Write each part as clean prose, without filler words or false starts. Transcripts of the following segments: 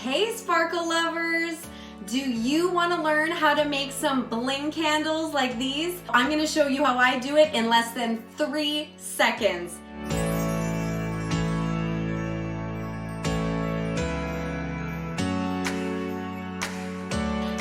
Hey sparkle lovers! Do you want to learn how to make some bling candles like these? I'm going to show you how I do it in less than 3 seconds.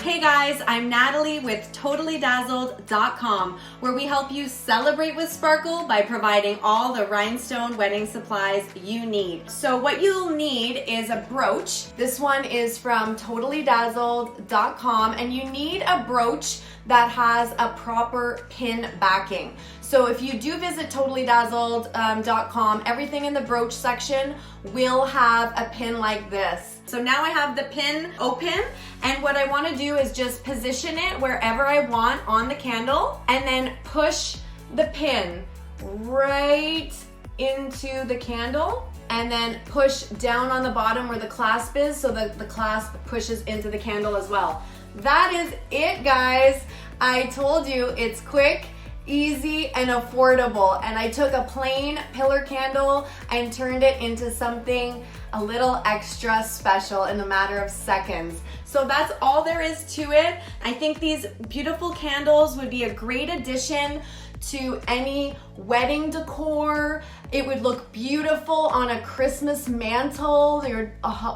Hey guys, I'm Natalie with TotallyDazzled.com, where we help you celebrate with sparkle by providing all the rhinestone wedding supplies you need. So what you'll need is a brooch. This one is from TotallyDazzled.com, and you need a brooch that has a proper pin backing. So if you do visit TotallyDazzled.com, everything in the brooch section will have a pin like this. So now I have the pin open, and what I want to do is just position it wherever I want on the candle and then push the pin right into the candle and then push down on the bottom where the clasp is so that the clasp pushes into the candle as well. That is it, guys. I told you it's quick, easy, and affordable. And I took a plain pillar candle and turned it into something a little extra special in a matter of seconds. So that's all there is to it. I think these beautiful candles would be a great addition to any wedding decor. It would look beautiful on a Christmas mantle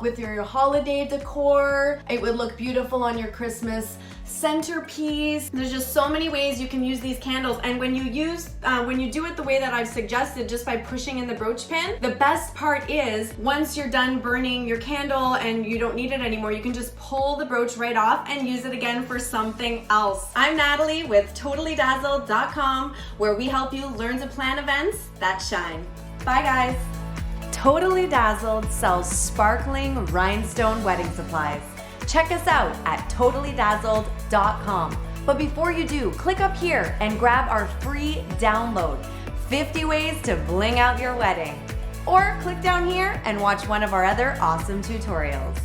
with your holiday decor. It would look beautiful on your Christmas centerpiece. There's just so many ways you can use these candles, and when you do it the way that I've suggested, just by pushing in the brooch pin, the best part is once you're done burning your candle and you don't need it anymore, you can just pull the brooch right off and use it again for something else. I'm Natalie with TotallyDazzled.com, where we help you learn to plan events that shine. Bye guys. Totally Dazzled sells sparkling rhinestone wedding supplies. Check us out at TotallyDazzled.com. But before you do, click up here and grab our free download, 50 Ways to Bling Out Your Wedding. Or click down here and watch one of our other awesome tutorials.